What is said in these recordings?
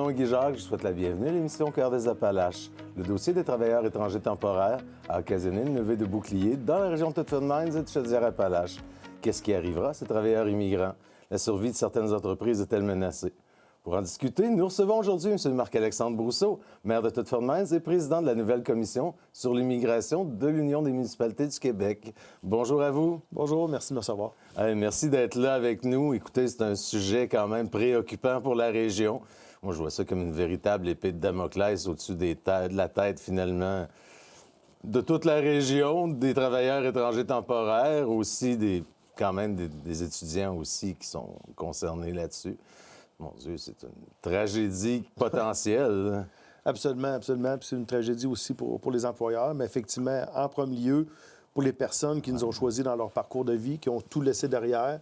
nom est Guy Jacques, je vous souhaite la bienvenue à l'émission Cœur des Appalaches. Le dossier des travailleurs étrangers temporaires a occasionné une levée de boucliers dans la région de Thetford Mines et de Chaudière-Appalaches. Qu'est-ce qui arrivera à ces travailleurs immigrants? La survie de certaines entreprises est-elle menacée? Pour en discuter, nous recevons aujourd'hui M. Marc-Alexandre Brousseau, maire de Thetford Mines et président de la nouvelle commission sur l'immigration de l'Union des municipalités du Québec. Bonjour à vous. Bonjour, merci de me recevoir. Merci d'être là avec nous. Écoutez, c'est un sujet quand même préoccupant pour la région. Moi, je vois ça comme une véritable épée de Damoclès au-dessus de la tête, finalement, de toute la région, des travailleurs étrangers temporaires, aussi des étudiants aussi qui sont concernés là-dessus. Mon Dieu, c'est une tragédie potentielle. Absolument, absolument. Puis c'est une tragédie aussi pour les employeurs, mais effectivement, en premier lieu, pour les personnes qui nous ont choisis dans leur parcours de vie, qui ont tout laissé derrière,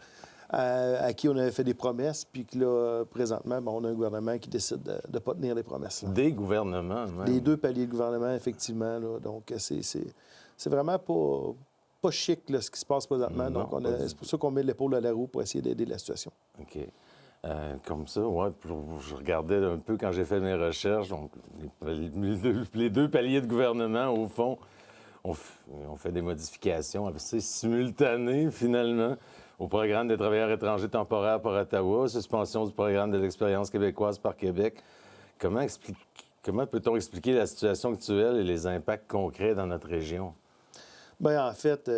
à qui on avait fait des promesses, puis que là, présentement, on a un gouvernement qui décide de ne pas tenir les promesses. Là. Des gouvernements, même. Les deux paliers de gouvernement, effectivement. Là. Donc, c'est vraiment pas chic, là, ce qui se passe présentement. Non, donc, c'est pour ça qu'on met l'épaule à la roue pour essayer d'aider la situation. OK. Comme ça, ouais, je regardais un peu quand j'ai fait mes recherches. Donc, les deux paliers de gouvernement, au fond, ont fait des modifications assez simultanées, finalement, au programme des travailleurs étrangers temporaires par Ottawa, suspension du programme de l'expérience québécoise par Québec. Comment peut-on expliquer la situation actuelle et les impacts concrets dans notre région? Bien, en fait,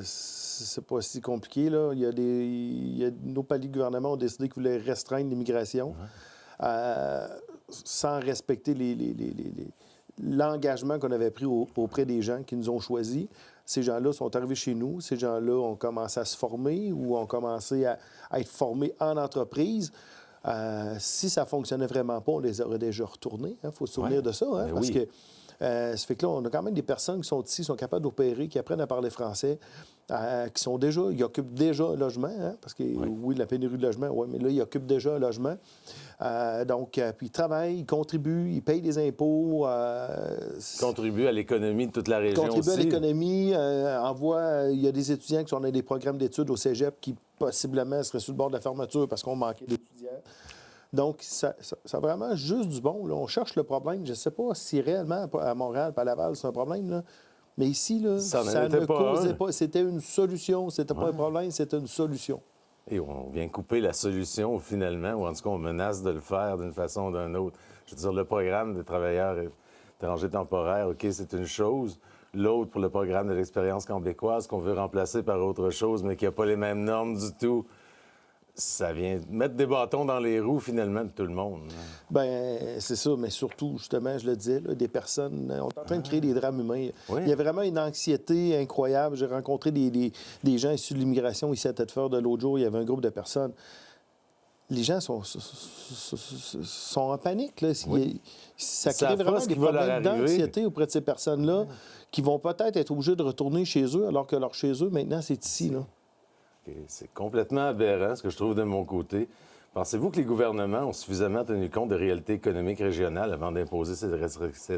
c'est pas si compliqué, là. Nos paliers de gouvernement ont décidé qu'ils voulaient restreindre l'immigration sans respecter l'engagement qu'on avait pris auprès des gens qui nous ont choisis. Ces gens-là sont arrivés chez nous. Ces gens-là ont commencé à se former ou ont commencé à être formés en entreprise. Si ça fonctionnait vraiment pas, on les aurait déjà retournés. Il faut se souvenir de ça, parce que ça fait que là, on a quand même des personnes qui sont ici, qui sont capables d'opérer, qui apprennent à parler français, ils occupent déjà un logement, parce que, oui, la pénurie de logement, oui, mais là, ils occupent déjà un logement. Puis ils travaillent, ils contribuent, ils payent des impôts. Contribuent à l'économie de toute la région aussi. Contribuent à l'économie, il y a des étudiants qui sont dans des programmes d'études au cégep qui, possiblement, seraient sur le bord de la fermeture parce qu'on manquait d'étudiants. Donc, ça a vraiment juste du bon. Là. On cherche le problème. Je ne sais pas si réellement, à Montréal, à Laval, c'est un problème, là. Mais ici, là, ça ne causait pas. C'était une solution. C'était pas un problème, c'était une solution. Et on vient couper la solution, finalement, ou en tout cas, on menace de le faire d'une façon ou d'une autre. Je veux dire, le programme des travailleurs étrangers temporaires, OK, c'est une chose. L'autre, pour le programme de l'expérience québécoise, qu'on veut remplacer par autre chose, mais qui n'a pas les mêmes normes du tout. Ça vient mettre des bâtons dans les roues, finalement, de tout le monde. Bien, c'est ça, mais surtout, justement, je le disais, là, des personnes... On est en train de créer des drames humains. Oui. Il y a vraiment une anxiété incroyable. J'ai rencontré des gens issus de l'immigration ici à Thetford de l'autre jour. Il y avait un groupe de personnes. Les gens sont en panique. Là. Ça crée vraiment des problèmes d'anxiété auprès de ces personnes-là qui vont peut-être être obligés de retourner chez eux alors que leur chez eux, maintenant, c'est ici, là. C'est complètement aberrant, ce que je trouve de mon côté. Pensez-vous que les gouvernements ont suffisamment tenu compte des réalités économiques régionales avant d'imposer ces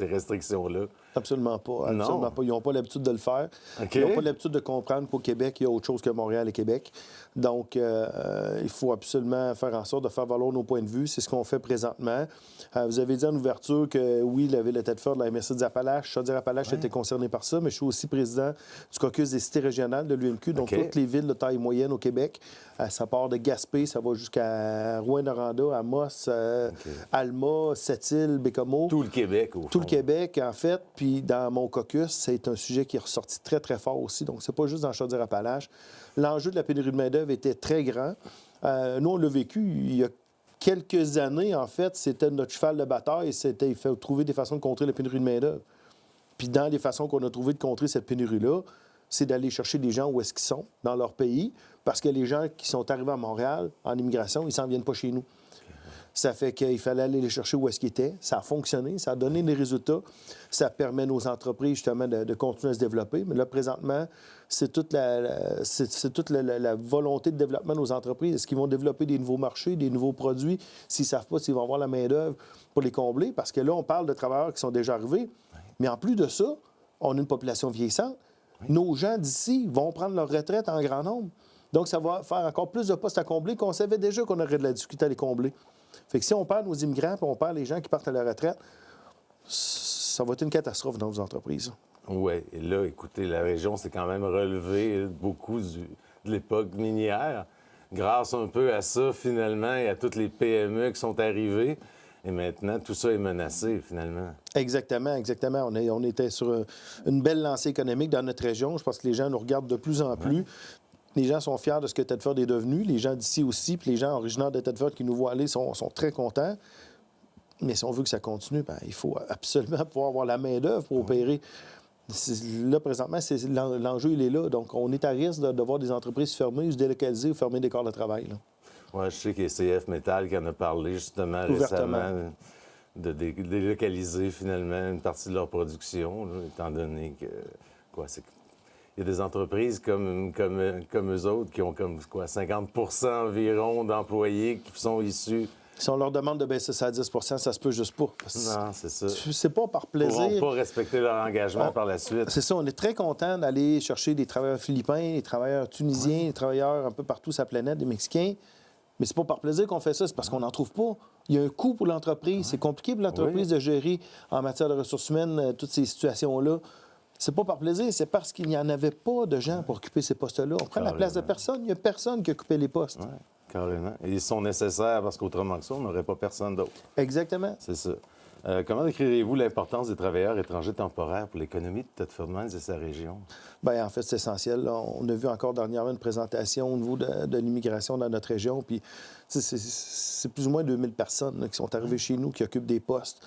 restrictions-là? Absolument pas. Absolument pas. Ils n'ont pas l'habitude de le faire. Okay. Ils n'ont pas l'habitude de comprendre qu'au Québec, il y a autre chose que Montréal et Québec. Donc, il faut absolument faire en sorte de faire valoir nos points de vue. C'est ce qu'on fait présentement. Vous avez dit en ouverture que, oui, la ville de Thetford, la MRC des Appalaches, Chaudière-Appalaches était concernée par ça, mais je suis aussi président du caucus des cités régionales de l'UMQ, donc toutes les villes de taille moyenne au Québec. Ça part de Gaspé, ça va jusqu'à Rouyn-Noranda, Amos, Alma, Sept-Îles, Bécomo. Tout le Québec, au fond. Tout le Québec, en fait. Puis dans mon caucus, c'est un sujet qui est ressorti très, très fort aussi. Donc, c'est pas juste dans Chaudière-Appalaches. L'enjeu de la pénurie de main-d'œuvre était très grand. Nous, on l'a vécu il y a quelques années, en fait. C'était notre cheval de bataille. Il faut trouver des façons de contrer la pénurie de main-d'œuvre. Puis dans les façons qu'on a trouvées de contrer cette pénurie-là, c'est d'aller chercher des gens où est-ce qu'ils sont, dans leur pays, parce que les gens qui sont arrivés à Montréal, en immigration, ils s'en viennent pas chez nous. Ça fait qu'il fallait aller les chercher où est-ce qu'ils étaient. Ça a fonctionné, ça a donné des résultats. Ça permet à nos entreprises, justement, de continuer à se développer. Mais là, présentement, c'est toute la volonté de développement de nos entreprises. Est-ce qu'ils vont développer des nouveaux marchés, des nouveaux produits, s'ils ne savent pas s'ils vont avoir la main-d'œuvre pour les combler? Parce que là, on parle de travailleurs qui sont déjà arrivés. Mais en plus de ça, on a une population vieillissante. Nos gens d'ici vont prendre leur retraite en grand nombre. Donc, ça va faire encore plus de postes à combler qu'on savait déjà qu'on aurait de la difficulté à les combler. Fait que si on perd nos immigrants puis on perd les gens qui partent à la retraite, ça va être une catastrophe dans nos entreprises. Oui, et là, écoutez, la région s'est quand même relevée beaucoup de l'époque minière, grâce un peu à ça, finalement, et à toutes les PME qui sont arrivées. Et maintenant, tout ça est menacé, finalement. Exactement, exactement. On était sur une belle lancée économique dans notre région. Je pense que les gens nous regardent de plus en plus. Les gens sont fiers de ce que Thetford est devenu. Les gens d'ici aussi, puis les gens originaires de Thetford qui nous voient aller sont très contents. Mais si on veut que ça continue, bien, il faut absolument pouvoir avoir la main-d'œuvre pour opérer. Là, présentement, l'enjeu, il est là. Donc, on est à risque de voir des entreprises fermées, se délocaliser ou fermer des corps de travail. Oui, je sais qu'il y a CF Metal qui en a parlé justement récemment de délocaliser finalement une partie de leur production, là, étant donné que il y a des entreprises comme eux autres qui ont comme 50 environ d'employés qui sont issus. Si on leur demande de baisser ça à 10 ça se peut juste pas. Non, c'est ça. C'est pas par plaisir. Ils ne pourront pas respecter leur engagement par la suite. C'est ça, on est très content d'aller chercher des travailleurs philippins, des travailleurs tunisiens, des travailleurs un peu partout sur la planète, des Mexicains. Mais c'est pas par plaisir qu'on fait ça, c'est parce qu'on n'en trouve pas. Il y a un coût pour l'entreprise. C'est compliqué pour l'entreprise de gérer en matière de ressources humaines toutes ces situations-là. C'est pas par plaisir, c'est parce qu'il n'y en avait pas de gens pour occuper ces postes-là. On prend la place de personne, il n'y a personne qui occupait les postes. Oui, carrément. Et ils sont nécessaires parce qu'autrement que ça, on n'aurait pas personne d'autre. Exactement. C'est ça. Comment décrirez-vous l'importance des travailleurs étrangers temporaires pour l'économie de Thetford Mines et sa région? Bien, en fait, c'est essentiel. Là, on a vu encore dernièrement une présentation au niveau de l'immigration dans notre région. Puis, c'est plus ou moins 2000 personnes là, qui sont arrivées chez nous, qui occupent des postes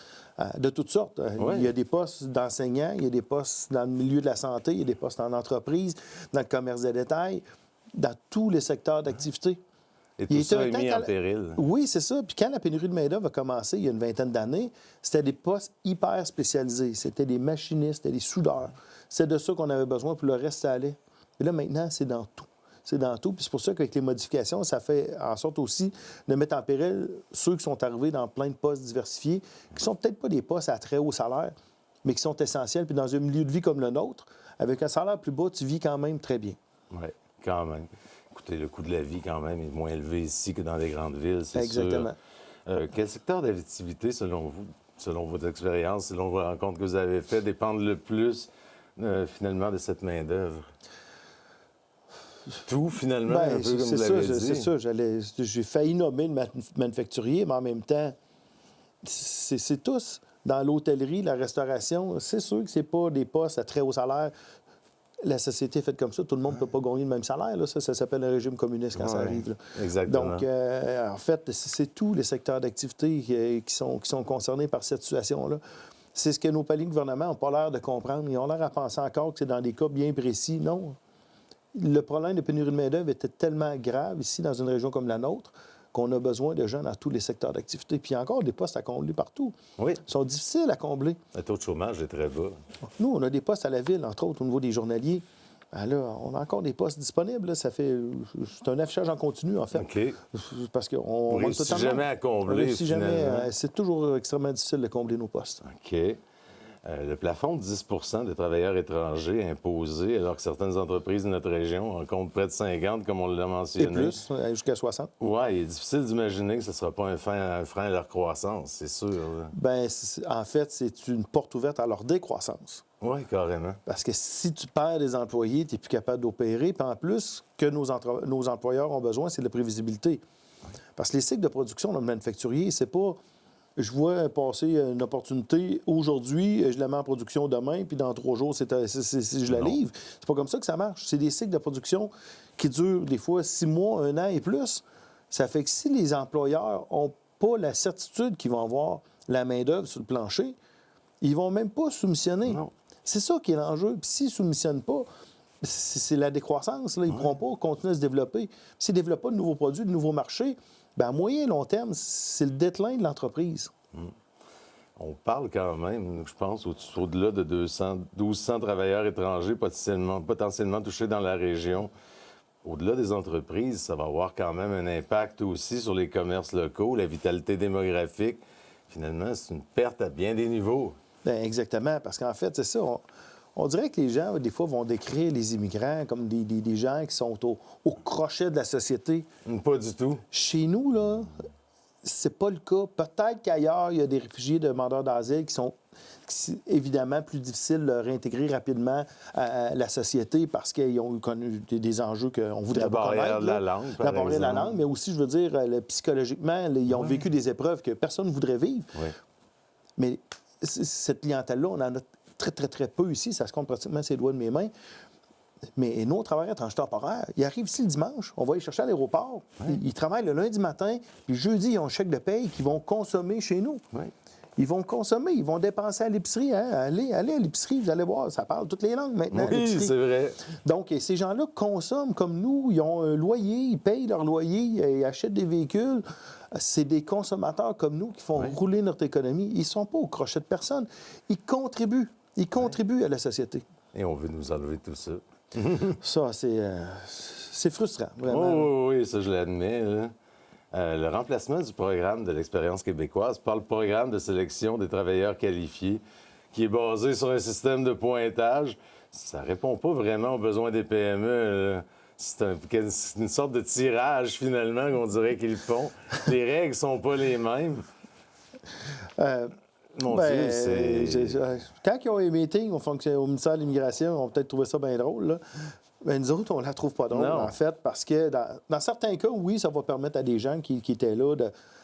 de toutes sortes. Oui. Il y a des postes d'enseignants, il y a des postes dans le milieu de la santé, il y a des postes en entreprise, dans le commerce de détail, dans tous les secteurs d'activité. Et tout ça est mis en péril. Oui, c'est ça. Puis quand la pénurie de main-d'œuvre a commencé il y a une vingtaine d'années, c'était des postes hyper spécialisés. C'était des machinistes, c'était des soudeurs. C'est de ça qu'on avait besoin, puis le reste, ça allait. Et là, maintenant, c'est dans tout. C'est dans tout. Puis c'est pour ça qu'avec les modifications, ça fait en sorte aussi de mettre en péril ceux qui sont arrivés dans plein de postes diversifiés, qui sont peut-être pas des postes à très haut salaire, mais qui sont essentiels. Puis dans un milieu de vie comme le nôtre, avec un salaire plus bas, tu vis quand même très bien. Oui, quand même. Écoutez, le coût de la vie, quand même, est moins élevé ici que dans les grandes villes, c'est Exactement. sûr. Quel secteur d'activité, selon vous, selon votre expérience, selon vos rencontres que vous avez faites, dépendent le plus, finalement, de cette main-d'œuvre? Tout, finalement, un peu comme vous l'avez dit. C'est ça. J'ai failli nommer le manufacturier, mais en même temps, c'est tous. Dans l'hôtellerie, la restauration, c'est sûr que c'est pas des postes à très haut salaire. La société est faite comme ça. Tout le monde ne peut pas gagner le même salaire. Là. Ça s'appelle un régime communiste quand ça arrive. Là. Exactement. Donc, en fait, c'est tous les secteurs d'activité qui sont concernés par cette situation-là. C'est ce que nos paliers de gouvernement n'ont pas l'air de comprendre. Ils ont l'air à penser encore que c'est dans des cas bien précis. Non. Le problème de pénurie de main-d'œuvre était tellement grave ici, dans une région comme la nôtre, qu'on a besoin de gens dans tous les secteurs d'activité. Puis il y a encore des postes à combler partout. Oui. Ils sont difficiles à combler. Le taux de chômage est très bas. Nous, on a des postes à la ville, entre autres, au niveau des journaliers. Ben là, on a encore des postes disponibles. Là. C'est un affichage en continu, en fait. OK. Parce qu'on On ne réussit jamais à combler, finalement. C'est toujours extrêmement difficile de combler nos postes. OK. Le plafond de 10 des travailleurs étrangers imposé, alors que certaines entreprises de notre région en comptent près de 50, comme on l'a mentionné. Et plus, jusqu'à 60. Oui, il est difficile d'imaginer que ce ne sera pas un frein à leur croissance, c'est sûr. Bien, en fait, c'est une porte ouverte à leur décroissance. Oui, carrément. Parce que si tu perds des employés, tu n'es plus capable d'opérer. Puis en plus, ce que nos employeurs ont besoin, c'est de la prévisibilité. Parce que les cycles de production dans le manufacturier, c'est pas... Je vois passer une opportunité aujourd'hui, je la mets en production demain, puis dans 3 jours, je la livre. C'est pas comme ça que ça marche. C'est des cycles de production qui durent des fois 6 mois, 1 an et plus. Ça fait que si les employeurs n'ont pas la certitude qu'ils vont avoir la main-d'œuvre sur le plancher, ils vont même pas soumissionner. Non. C'est ça qui est l'enjeu. Puis s'ils ne soumissionnent pas, c'est la décroissance. Là. Ils ne pourront pas continuer à se développer. S'ils ne développent pas de nouveaux produits, de nouveaux marchés, bien, à moyen et long terme, c'est le déclin de l'entreprise. On parle quand même, je pense, au-delà de 1200 travailleurs étrangers potentiellement touchés dans la région. Au-delà des entreprises, ça va avoir quand même un impact aussi sur les commerces locaux, la vitalité démographique. Finalement, c'est une perte à bien des niveaux. Bien, exactement, parce qu'en fait, c'est ça. On dirait que les gens, des fois, vont décrire les immigrants comme des gens qui sont au crochet de la société. Pas du tout. Chez nous, là, c'est pas le cas. Peut-être qu'ailleurs, il y a des réfugiés demandeurs d'asile qui sont évidemment plus difficiles de réintégrer rapidement à la société parce qu'ils ont connu des enjeux qu'on voudrait pas connaître. La barrière de la langue, La barrière de la langue, mais aussi, je veux dire, psychologiquement, ils ont vécu des épreuves que personne ne voudrait vivre. Oui. Mais cette clientèle-là, on en a très, très, très peu ici. Ça se compte pratiquement sur les doigts de mes mains. Mais nous, on travaille à tranche temporaire. Ils arrivent ici le dimanche, on va les chercher à l'aéroport. Oui. Ils travaillent le lundi matin, puis jeudi, ils ont un chèque de paye qu'ils vont consommer chez nous. Oui. Ils vont consommer, ils vont dépenser à l'épicerie. Hein? Allez à l'épicerie, vous allez voir, ça parle toutes les langues maintenant. Oui, c'est vrai. Donc, ces gens-là consomment comme nous. Ils ont un loyer, ils payent leur loyer, ils achètent des véhicules. C'est des consommateurs comme nous qui font rouler notre économie. Ils ne sont pas au crochet de personne. Ils contribuent. Ils contribuent à la société. Et on veut nous enlever tout ça. Ça, c'est frustrant, vraiment. Oh, oui, ça, je l'admets. Là. Le remplacement du programme de l'expérience québécoise par le programme de sélection des travailleurs qualifiés, qui est basé sur un système de pointage, ça répond pas vraiment aux besoins des PME. Là. C'est une sorte de tirage, finalement, qu'on dirait qu'ils font. Les règles sont pas les mêmes. Mon Dieu, c'est... Quand ils ont les meetings au ministère de l'Immigration, ils ont peut-être trouvé ça bien drôle, là. Mais nous autres, on ne la trouve pas drôle, en fait, parce que dans certains cas, oui, ça va permettre à des gens qui étaient là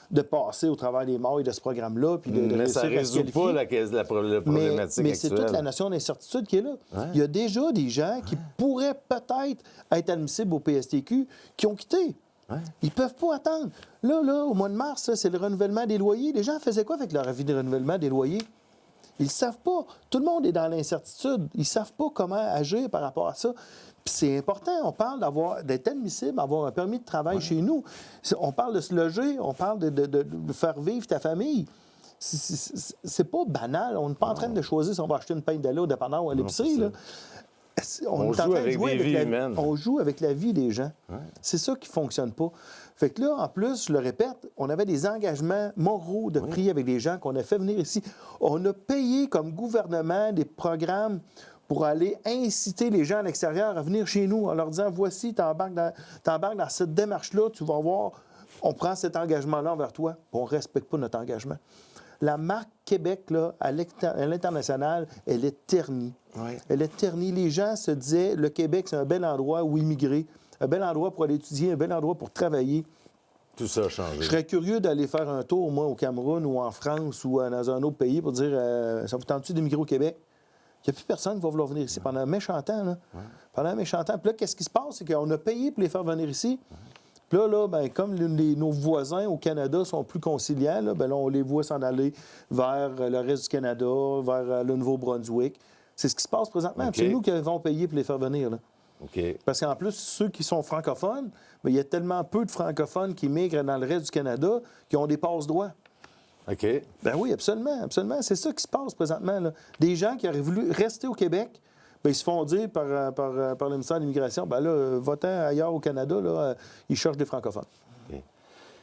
de passer au travers des morts et de ce programme-là, puis de mais réussir ça ne à se résout pas la problématique mais c'est actuelle. toute la notion d'incertitude qui est là. Ouais. Il y a déjà des gens qui pourraient peut-être être admissibles au PSTQ qui ont quitté. Ouais. Ils ne peuvent pas attendre. Là, au mois de mars, c'est le renouvellement des loyers. Les gens faisaient quoi avec leur avis de renouvellement des loyers? Ils ne savent pas. Tout le monde est dans l'incertitude. Ils ne savent pas comment agir par rapport à ça. Puis c'est important. On parle d'être admissible, avoir un permis de travail chez nous. On parle de se loger. On parle de faire vivre ta famille. C'est pas banal. On n'est pas en train de choisir si on va acheter une pinte d'aller au dépanneur ou à l'épicerie. On joue avec des vies humaines. On joue avec la vie des gens. Ouais. C'est ça qui ne fonctionne pas. Fait que là, en plus, je le répète, on avait des engagements moraux de prier avec des gens qu'on a fait venir ici. On a payé comme gouvernement des programmes pour aller inciter les gens à l'extérieur à venir chez nous en leur disant, voici, t'embarques dans cette démarche-là, tu vas voir, on prend cet engagement-là envers toi. On ne respecte pas notre engagement. La marque Québec, là, à l'international, elle est ternie. Oui. Elle est ternie. Les gens se disaient, le Québec, c'est un bel endroit où immigrer, un bel endroit pour aller étudier, un bel endroit pour travailler. Tout ça a changé. Je serais curieux d'aller faire un tour, moi, au Cameroun ou en France ou dans un autre pays pour dire, ça vous tente-tu d'immigrer au Québec? Il n'y a plus personne qui va vouloir venir ici pendant un méchant temps. Là. Oui. Pendant un méchant temps. Puis là, qu'est-ce qui se passe? C'est qu'on a payé pour les faire venir ici. Oui. Puis là, ben, comme nos voisins au Canada sont plus conciliants, là, ben là, on les voit s'en aller vers le reste du Canada, vers le Nouveau-Brunswick. C'est ce qui se passe présentement. Okay. C'est nous qui avons payé pour les faire venir. Là. Okay. Parce qu'en plus, ceux qui sont francophones, ben, il y a tellement peu de francophones qui migrent dans le reste du Canada qui ont des passe-droits. OK. Ben oui, absolument, absolument. C'est ça qui se passe présentement. Là. Des gens qui auraient voulu rester au Québec, bien, ils se font dire par le ministère de l'Immigration, bien là, votant ailleurs au Canada, là, ils cherchent des francophones. Okay.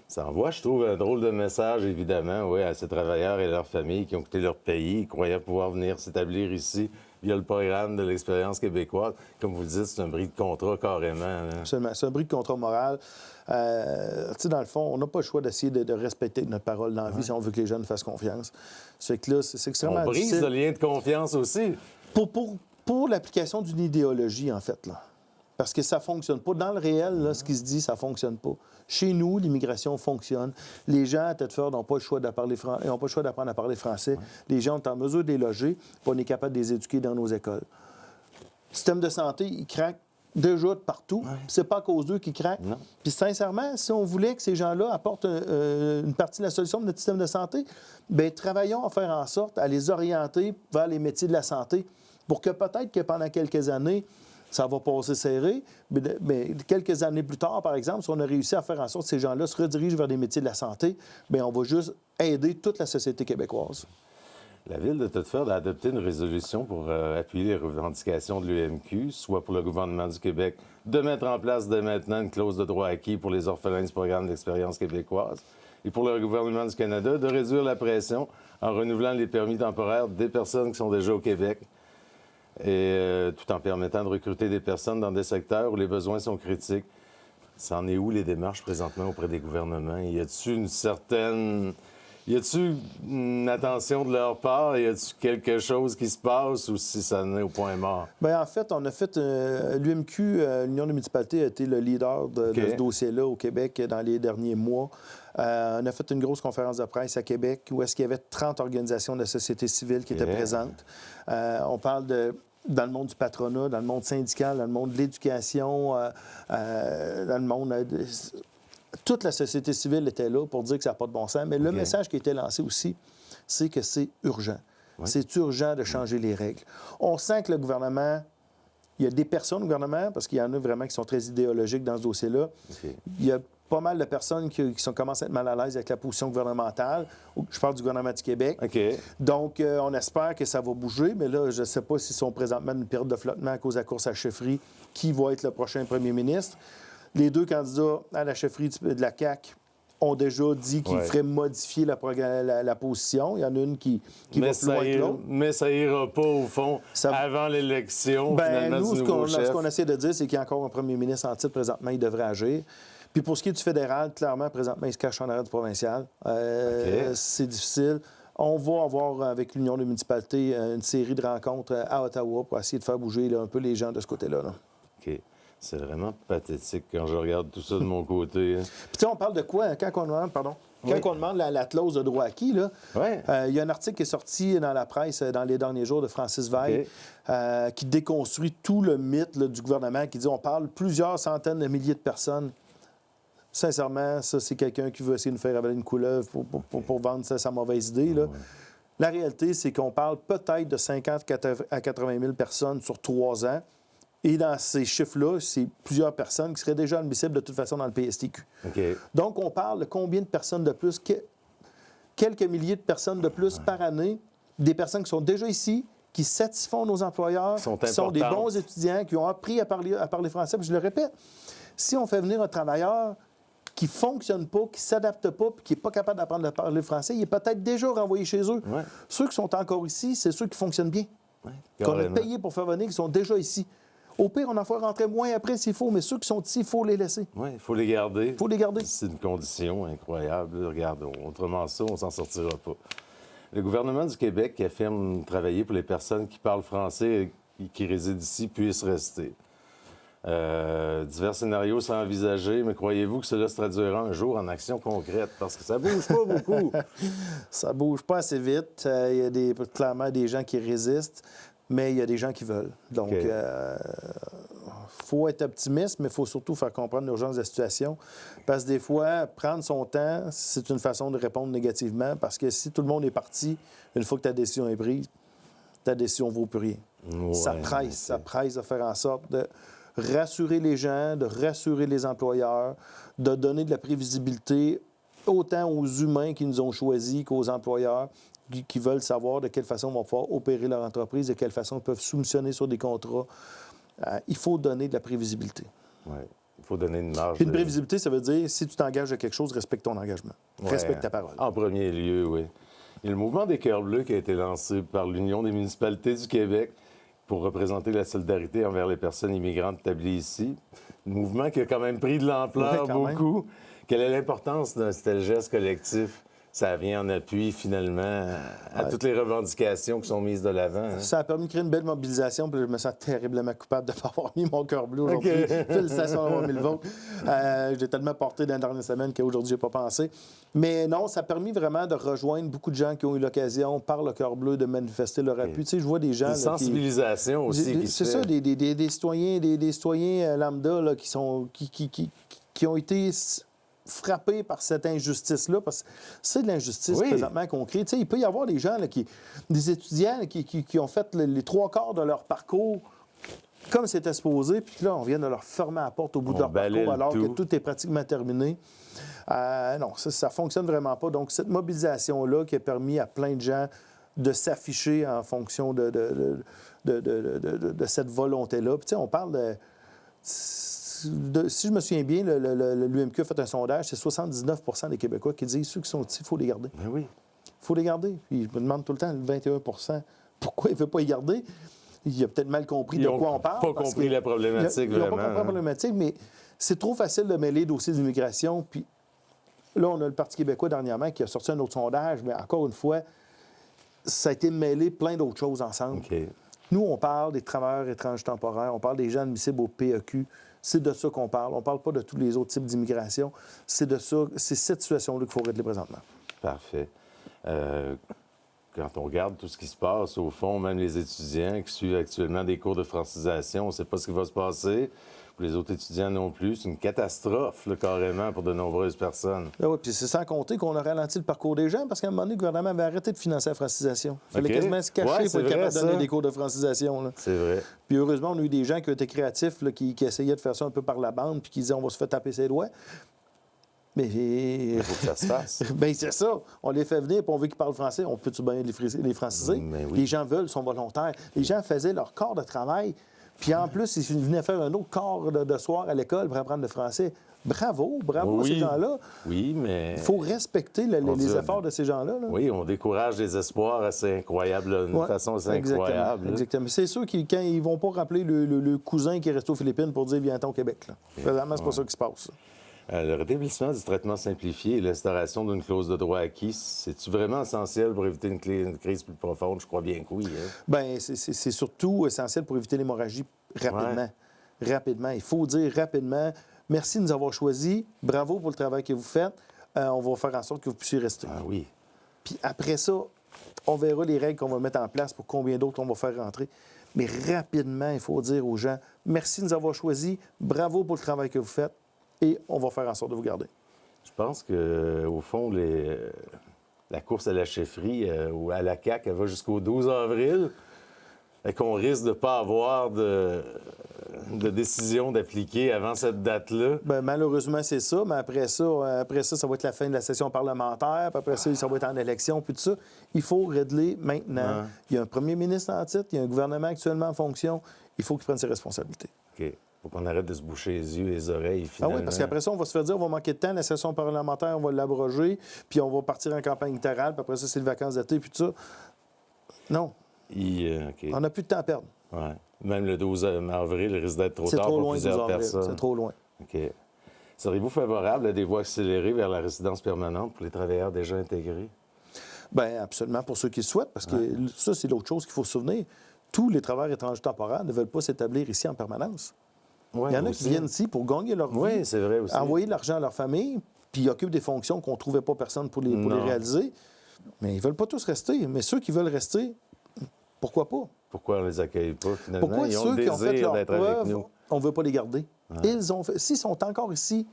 Ça envoie, je trouve, un drôle de message, évidemment, oui, à ces travailleurs et leurs familles qui ont quitté leur pays, qui croyaient pouvoir venir s'établir ici via le programme de l'expérience québécoise. Comme vous le dites, c'est un bris de contrat carrément. Là. Absolument. C'est un bris de contrat moral. Tu sais, dans le fond, on n'a pas le choix d'essayer de respecter notre parole dans la vie si on veut que les jeunes fassent confiance. Ça fait que là, c'est extrêmement difficile. On brise le lien de confiance aussi. Pour l'application d'une idéologie, en fait, là. Parce que ça ne fonctionne pas. Dans le réel, là, ce qui se dit, ça ne fonctionne pas. Chez nous, l'immigration fonctionne. Les gens à Thetford n'ont pas le choix d'apprendre à parler français. Ouais. Les gens sont en mesure de les loger, puis on est capable de les éduquer dans nos écoles. Le système de santé, il craque déjà de partout. Ouais. C'est pas à cause d'eux qu'ils craquent. Non. Puis sincèrement, si on voulait que ces gens-là apportent une partie de la solution de notre système de santé, bien, travaillons à faire en sorte à les orienter vers les métiers de la santé pour que peut-être que pendant quelques années, ça va passer serré, mais quelques années plus tard, par exemple, si on a réussi à faire en sorte que ces gens-là se redirigent vers des métiers de la santé, bien, on va juste aider toute la société québécoise. La Ville de Thetford a adopté une résolution pour appuyer les revendications de l'UMQ, soit pour le gouvernement du Québec de mettre en place dès maintenant une clause de droit acquis pour les orphelins du programme d'expérience québécoise, et pour le gouvernement du Canada de réduire la pression en renouvelant les permis temporaires des personnes qui sont déjà au Québec, et tout en permettant de recruter des personnes dans des secteurs où les besoins sont critiques. Ça en est où les démarches présentement auprès des gouvernements? Y a-t-il une attention de leur part? Y a-t-il quelque chose qui se passe ou si ça en est au point mort? Bien, en fait, on a fait... l'UMQ, l'Union des municipalités, a été le leader de ce dossier-là au Québec dans les derniers mois. On a fait une grosse conférence de presse à Québec où est-ce qu'il y avait 30 organisations de la société civile qui étaient présentes. On parle dans le monde du patronat, dans le monde syndical, dans le monde de l'éducation, dans le monde... toute la société civile était là pour dire que ça n'a pas de bon sens. Mais le message qui a été lancé aussi, c'est que c'est urgent. Oui. C'est urgent de changer les règles. On sent que le gouvernement... Il y a des personnes au gouvernement, parce qu'il y en a vraiment qui sont très idéologiques dans ce dossier-là. Il y a pas mal de personnes qui commencent à être mal à l'aise avec la position gouvernementale. Je parle du gouvernement du Québec. Donc, on espère que ça va bouger, mais là, je ne sais pas s'ils sont présentement dans une période de flottement à cause de la course à la chefferie. Qui va être le prochain premier ministre? Les deux candidats à la chefferie de la CAQ ont déjà dit qu'ils feraient modifier la position. Il y en a une qui va plus loin que l'autre. Mais ça ira pas, au fond, avant l'élection, finalement, nous, du nouveau chef. Ce qu'on essaie de dire, c'est qu'il y a encore un premier ministre en titre. Présentement, il devrait agir. Puis pour ce qui est du fédéral, clairement, présentement, il se cache en arrière du provincial. C'est difficile. On va avoir, avec l'Union des municipalités, une série de rencontres à Ottawa pour essayer de faire bouger un peu les gens de ce côté-là. OK. C'est vraiment pathétique quand je regarde tout ça de mon côté. Puis tu sais, on parle de quoi? Quand on demande la clause de droit acquis, il y a un article qui est sorti dans la presse dans les derniers jours de Francis Veil qui déconstruit tout le mythe du gouvernement, qui dit on parle plusieurs centaines de milliers de personnes. Sincèrement, ça, c'est quelqu'un qui veut essayer de nous faire avaler une couleuvre pour vendre sa mauvaise idée. Là. La réalité, c'est qu'on parle peut-être de 50 à 80 000 personnes sur 3 ans. Et dans ces chiffres-là, c'est plusieurs personnes qui seraient déjà admissibles de toute façon dans le PSTQ. Donc, on parle de combien de personnes de plus? Quelques milliers de personnes de plus par année. Des personnes qui sont déjà ici, qui satisfont nos employeurs, qui sont des bons étudiants, qui ont appris à parler français. Puis je le répète, si on fait venir un travailleur qui ne fonctionne pas, qui ne s'adapte pas, puis qui n'est pas capable d'apprendre à parler français, il est peut-être déjà renvoyé chez eux. Ceux qui sont encore ici, c'est ceux qui fonctionnent bien. Qu'on a payé pour faire venir, qui sont déjà ici. Au pire, on en fait rentrer moins après s'il faut, mais ceux qui sont ici, il faut les laisser. Oui, il faut les garder. Il faut les garder. C'est une condition incroyable. Regarde, autrement ça, on s'en sortira pas. Le gouvernement du Québec qui affirme travailler pour les personnes qui parlent français et qui résident ici puissent rester. Divers scénarios sont envisagés, mais croyez-vous que cela se traduira un jour en action concrète? Parce que ça bouge pas beaucoup. Ça bouge pas assez vite. Il y a clairement des gens qui résistent, mais il y a des gens qui veulent. Donc, faut être optimiste, mais il faut surtout faire comprendre l'urgence de la situation. Parce que des fois, prendre son temps, c'est une façon de répondre négativement. Parce que si tout le monde est parti, une fois que ta décision est prise, ta décision ne vaut plus rien. Ça presse de faire en sorte de rassurer les gens, de rassurer les employeurs, de donner de la prévisibilité autant aux humains qui nous ont choisis qu'aux employeurs qui veulent savoir de quelle façon ils vont pouvoir opérer leur entreprise, de quelle façon ils peuvent soumissionner sur des contrats. Il faut donner de la prévisibilité. Oui, il faut donner une marge. Puis une prévisibilité, ça veut dire, si tu t'engages à quelque chose, respecte ton engagement. Respecte ta parole. En premier lieu, oui. Il y a le mouvement des Cœurs bleus qui a été lancé par l'Union des municipalités du Québec pour représenter la solidarité envers les personnes immigrantes établies ici. Un mouvement qui a quand même pris de l'ampleur beaucoup. Quelle est l'importance d'un tel geste collectif? Ça vient en appui, finalement, à toutes les revendications qui sont mises de l'avant. Hein? Ça a permis de créer une belle mobilisation, puis je me sens terriblement coupable de ne pas avoir mis mon cœur bleu aujourd'hui. Félicitations d'avoir mis le vôtre. J'ai tellement porté dans la dernière semaine qu'aujourd'hui, je n'ai pas pensé. Mais non, ça a permis vraiment de rejoindre beaucoup de gens qui ont eu l'occasion, par le cœur bleu, de manifester leur appui. Tu sais, je vois des gens... Une sensibilisation aussi qui se fait. C'est ça, des citoyens lambda là, qui ont été... frappés par cette injustice-là, parce que c'est de l'injustice présentement qu'on crée. Tu sais, il peut y avoir des gens, des étudiants qui ont fait les 3/4 de leur parcours comme c'était supposé, puis là, on vient de leur fermer la porte au bout de leur parcours alors que tout est pratiquement terminé. Non, ça ne fonctionne vraiment pas. Donc, cette mobilisation-là qui a permis à plein de gens de s'afficher en fonction de cette volonté-là. Puis, tu sais, on parle si je me souviens bien, l'UMQ a fait un sondage, c'est 79 % des Québécois qui disent ceux qui sont ici, il faut les garder. Ben oui. Il faut les garder. Puis je me demande tout le temps, le 21 % pourquoi il ne veut pas les garder? il a peut-être mal compris de quoi on parle. Pas compris la problématique, Ils n'ont vraiment. pas compris la problématique, mais c'est trop facile de mêler les dossiers d'immigration. Puis là, on a le Parti québécois dernièrement qui a sorti un autre sondage, mais encore une fois, ça a été mêlé plein d'autres choses ensemble. OK. Nous, on parle des travailleurs étrangers temporaires, on parle des gens admissibles au PEQ. C'est de ça qu'on parle. On ne parle pas de tous les autres types d'immigration. C'est de ça, c'est cette situation-là qu'il faut régler présentement. Parfait. Quand on regarde tout ce qui se passe, au fond, même les étudiants qui suivent actuellement des cours de francisation, on ne sait pas ce qui va se passer. Pour les autres étudiants non plus, c'est une catastrophe, là, carrément, pour de nombreuses personnes. Ah oui, puis c'est sans compter qu'on a ralenti le parcours des gens parce qu'à un moment donné, le gouvernement avait arrêté de financer la francisation. Il fallait OK. quasiment se cacher Ouais, pour c'est être capable vrai, de donner ça. des cours de francisation. Là. C'est vrai. Puis heureusement, on a eu des gens qui ont été créatifs, là, qui essayaient de faire ça un peu par la bande, puis qui disaient on va se faire taper ses doigts. Mais Il faut que ça se fasse. bien, c'est ça. On les fait venir, puis on veut qu'ils parlent français. On peut-tu bien les franciser? Mais oui. Les gens veulent, sont volontaires. Les gens faisaient leur corps de travail, puis en plus, ils venaient faire un autre corps de soir à l'école pour apprendre le français. Bravo à ces gens-là. Oui, mais... Il faut respecter les dit- efforts de ces gens-là. Là. Oui, on décourage des espoirs assez incroyables, d'une Ouais, façon assez exactement, incroyable. là. Exactement. C'est sûr que quand ils vont pas rappeler le cousin qui est resté aux Philippines pour dire viens-t'en au Québec. Là. Présentement, c'est pas ça qui se passe. Le rétablissement du traitement simplifié et l'instauration d'une clause de droit acquis, c'est-tu vraiment essentiel pour éviter une crise plus profonde? Je crois bien que oui. Hein? Bien, c'est surtout essentiel pour éviter l'hémorragie rapidement. Rapidement. Il faut dire rapidement merci de nous avoir choisis. Bravo pour le travail que vous faites. On va faire en sorte que vous puissiez rester. Ah oui. Puis après ça, on verra les règles qu'on va mettre en place pour combien d'autres on va faire rentrer. Mais rapidement, il faut dire aux gens merci de nous avoir choisis. Bravo pour le travail que vous faites. Et on va faire en sorte de vous garder. Je pense qu'au fond, la course à la chefferie ou à la CAQ, elle va jusqu'au 12 avril et qu'on risque de ne pas avoir de décision d'appliquer avant cette date-là. Bien, malheureusement, c'est ça. Mais après ça, ça va être la fin de la session parlementaire. Puis après ça, ça va être en élection. Puis tout ça. Il faut régler maintenant. Ouais. Il y a un premier ministre en titre. Il y a un gouvernement actuellement en fonction. Il faut qu'il prenne ses responsabilités. OK. Faut qu'on arrête de se boucher les yeux et les oreilles, finalement. Ah oui, parce qu'après ça, on va se faire dire on va manquer de temps, la session parlementaire, on va l'abroger, puis on va partir en campagne électorale, puis après ça, c'est les vacances d'été, puis tout ça. Non, OK. on n'a plus de temps à perdre. Ouais. Même le 12 avril, il risque d'être trop C'est tard trop pour loin, 12 plusieurs avril. personnes. C'est trop loin. OK. Seriez-vous favorable à des voies accélérées vers la résidence permanente pour les travailleurs déjà intégrés? Bien, absolument, pour ceux qui le souhaitent, parce que ça, c'est l'autre chose qu'il faut se souvenir. Tous les travailleurs étrangers temporaires ne veulent pas s'établir ici en permanence. Ouais, Il y en a aussi. qui viennent ici pour gagner leur vie, Oui, c'est vrai aussi. envoyer de l'argent à leur famille, puis ils occupent des fonctions qu'on ne trouvait pas personne pour les Non. réaliser. Mais ils ne veulent pas tous rester. Mais ceux qui veulent rester, pourquoi pas? Pourquoi on ne les accueille pas, finalement? Pourquoi Ils ont ceux le qui ont fait désir leur d'être avec preuve, nous. on ne veut pas les garder? Ils ont fait... S'ils sont encore ici,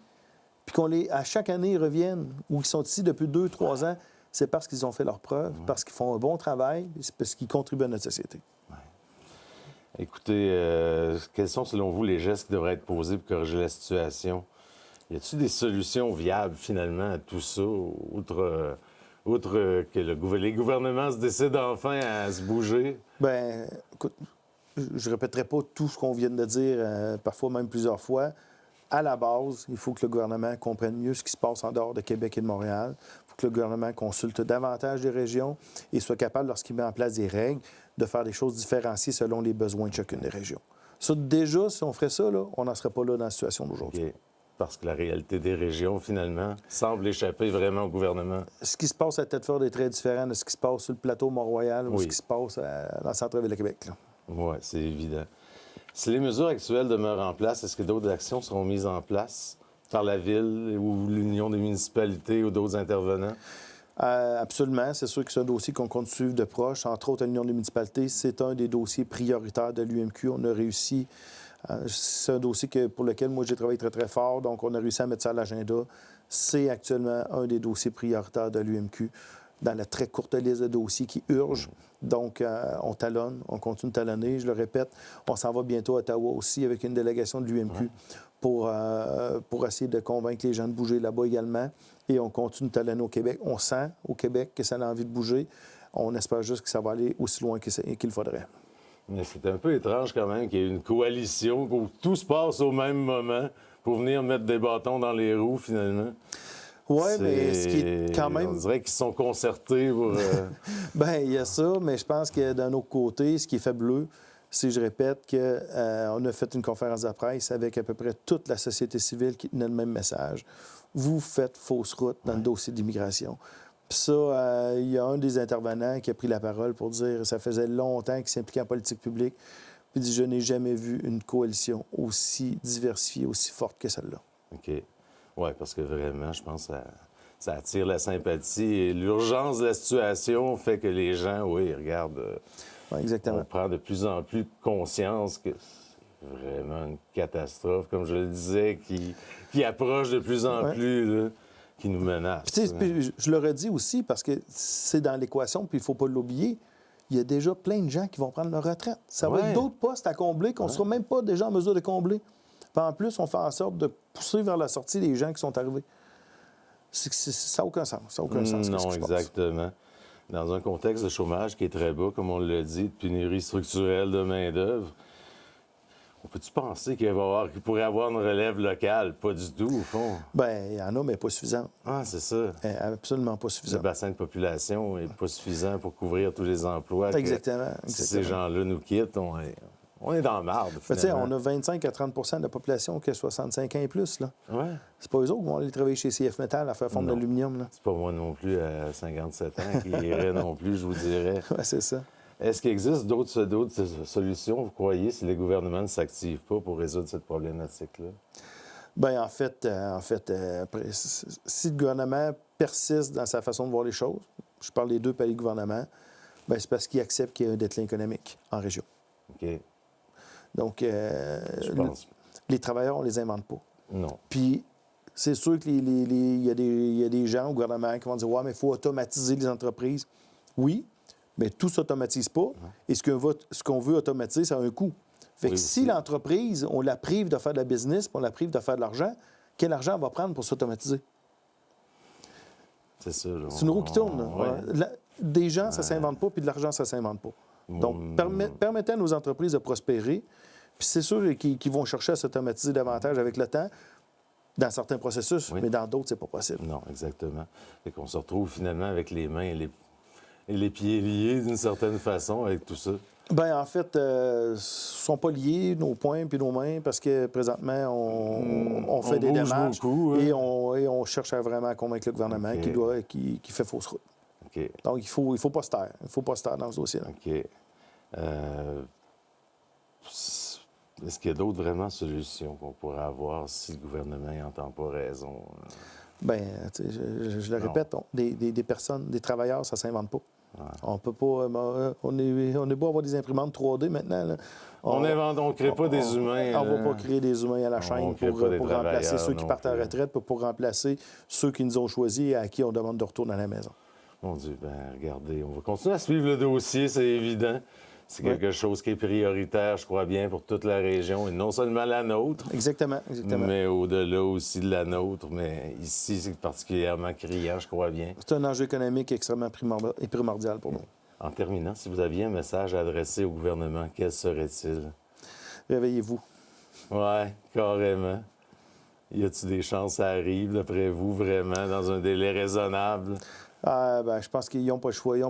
puis à chaque année, ils reviennent, ou ils sont ici depuis 2-3 ans, c'est parce qu'ils ont fait leur preuve, parce qu'ils font un bon travail, et c'est parce qu'ils contribuent à notre société. Écoutez, quels sont, selon vous, les gestes qui devraient être posés pour corriger la situation? Y a-t-il des solutions viables, finalement, à tout ça, outre que les gouvernements se décident enfin à se bouger? Bien, écoute, je ne répéterai pas tout ce qu'on vient de dire, parfois même plusieurs fois. À la base, il faut que le gouvernement comprenne mieux ce qui se passe en dehors de Québec et de Montréal. Il faut que le gouvernement consulte davantage les régions et soit capable, lorsqu'il met en place des règles, de faire des choses différenciées selon les besoins de chacune des régions. Ça, déjà, si on ferait ça, là, on n'en serait pas là dans la situation d'aujourd'hui. OK. Parce que la réalité des régions, finalement, semble échapper vraiment au gouvernement. Ce qui se passe à Thetford est très différent de ce qui se passe sur le plateau Mont-Royal ou Oui. ce qui se passe dans le centre-ville de Québec. Oui, c'est évident. Si les mesures actuelles demeurent en place, est-ce que d'autres actions seront mises en place par la Ville ou l'Union des municipalités ou d'autres intervenants? Absolument. C'est sûr que c'est un dossier qu'on compte suivre de proche. Entre autres, l'Union des municipalités, c'est un des dossiers prioritaires de l'UMQ. On a réussi. C'est un dossier pour lequel moi, j'ai travaillé très, très fort. Donc, on a réussi à mettre ça à l'agenda. C'est actuellement un des dossiers prioritaires de l'UMQ dans la très courte liste de dossiers qui urgent. Donc, on talonne, on continue de talonner. Je le répète, on s'en va bientôt à Ottawa aussi avec une délégation de l'UMQ pour essayer de convaincre les gens de bouger là-bas également. Et on continue de talonner au Québec. On sent au Québec que ça a envie de bouger. On espère juste que ça va aller aussi loin qu'il faudrait. Mais c'est un peu étrange quand même qu'il y ait une coalition où tout se passe au même moment pour venir mettre des bâtons dans les roues, finalement. Oui, mais ce qui est quand même... On dirait qu'ils sont concertés pour... Bien, il y a ça, mais je pense que d'un autre côté, ce qui est fabuleux, si je répète qu'on a fait une conférence de presse avec à peu près toute la société civile qui tenait le même message. Vous faites fausse route dans le dossier d'immigration. Puis ça, il y a un des intervenants qui a pris la parole pour dire ça faisait longtemps qu'il s'impliquait en politique publique. Puis il dit je n'ai jamais vu une coalition aussi diversifiée, aussi forte que celle-là. OK. Oui, parce que vraiment, je pense que ça attire la sympathie. Et l'urgence de la situation fait que les gens, oui, regardent. Ouais, exactement. On prend de plus en plus conscience que c'est vraiment une catastrophe, comme je le disais, qui approche de plus en plus, là, qui nous menace. Puis, je le redis aussi parce que c'est dans l'équation, puis il ne faut pas l'oublier. Il y a déjà plein de gens qui vont prendre leur retraite. Ça va être d'autres postes à combler qu'on ne sera même pas déjà en mesure de combler. Puis en plus, on fait en sorte de pousser vers la sortie les gens qui sont arrivés. Ça n'a aucun sens. Ça n'a aucun sens. Non, exactement. Dans un contexte de chômage qui est très bas, comme on l'a dit, de pénurie structurelle de main-d'œuvre, on peut-tu penser qu'il pourrait y avoir une relève locale? Pas du tout, au fond. Bien, il y en a, mais pas suffisant. Ah, c'est ça. Absolument pas suffisant. Le bassin de population n'est pas suffisant pour couvrir tous les emplois. Exactement. Si ces gens-là nous quittent, on est dans la marde, finalement. On a 25 à 30 de la population qui a 65 ans et plus. Là. Ouais. C'est pas eux autres qui vont aller travailler chez CF Metal à faire fondre de l'aluminium. C'est pas moi non plus à 57 ans qui irait non plus, je vous dirais. Oui, c'est ça. Est-ce qu'il existe d'autres solutions, vous croyez, si les gouvernements ne s'activent pas pour résoudre cette problématique-là? Bien, en fait, si le gouvernement persiste dans sa façon de voir les choses, je parle des deux paliers de gouvernement, bien, c'est parce qu'il accepte qu'il y ait un déclin économique en région. OK. Donc, Je pense. les travailleurs, on ne les invente pas. Non. Puis, c'est sûr qu'il y a des gens au gouvernement qui vont dire « Ouais, mais il faut automatiser les entreprises. » Oui, mais tout ne s'automatise pas. Et ce qu'on veut automatiser, ça a un coût. Fait que si l'entreprise, on la prive de faire de la business, puis on la prive de faire de l'argent, quel argent elle va prendre pour s'automatiser? C'est ça. Là, c'est une roue qui tourne. Là. Des gens, ça ne s'invente pas, puis de l'argent, ça ne s'invente pas. Donc, permettez à nos entreprises de prospérer. Puis c'est sûr qu'ils vont chercher à s'automatiser davantage avec le temps, dans certains processus, mais dans d'autres, c'est pas possible. Non, exactement. Fait qu'on se retrouve finalement avec les mains et les pieds liés d'une certaine façon avec tout ça. Bien, en fait, ne sont pas liés, nos poings puis nos mains, parce que présentement, on fait des démarches beaucoup, et on cherche à vraiment convaincre le gouvernement qui fait fausse route. Okay. Donc, il faut pas se taire. Il ne faut pas se taire dans ce dossier-là. OK. Est-ce qu'il y a d'autres vraiment solutions qu'on pourrait avoir si le gouvernement n'entend pas raison? Bien, je le répète, des personnes, des travailleurs, ça ne s'invente pas. Ouais. On peut pas. On est beau avoir des imprimantes 3D maintenant. Là. On ne crée pas des humains. On ne va pas créer des humains à la chaîne pour remplacer ceux qui partent à la retraite, pour remplacer ceux qui nous ont choisis et à qui on demande de retourner à la maison. Mon Dieu, bien, regardez, on va continuer à suivre le dossier, c'est évident. C'est quelque chose qui est prioritaire, je crois bien, pour toute la région, et non seulement la nôtre. Exactement. Mais au-delà aussi de la nôtre. Mais ici, c'est particulièrement criant, je crois bien. C'est un enjeu économique extrêmement primordial pour nous. En terminant, si vous aviez un message à adresser au gouvernement, quel serait-il? Réveillez-vous. Oui, carrément. Y a-t-il des chances que ça arrive, d'après vous, vraiment, dans un délai raisonnable? Je pense qu'ils n'auront pas le choix. Ils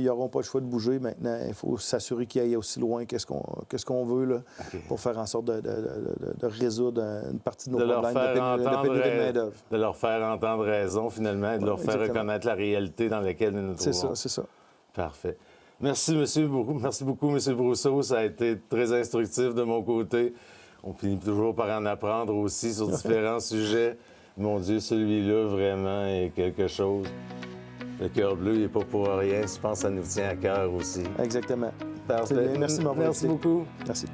n'auront pas le choix de bouger maintenant. Il faut s'assurer qu'ils aillent aussi loin qu'est-ce qu'on veut là, pour faire en sorte de résoudre une partie de nos problèmes de pénurie de main-d'œuvre. De leur faire entendre raison, finalement, et de leur faire reconnaître la réalité dans laquelle nous nous trouvons. C'est ça. Parfait. Merci beaucoup, M. Brousseau. Ça a été très instructif de mon côté. On finit toujours par en apprendre aussi sur différents sujets. Mon Dieu, celui-là, vraiment, est quelque chose. Le cœur bleu, il n'est pas pour rien. Je pense que ça nous tient à cœur aussi. Exactement. Parfait. Merci de m'avoir invité. Merci beaucoup. Merci.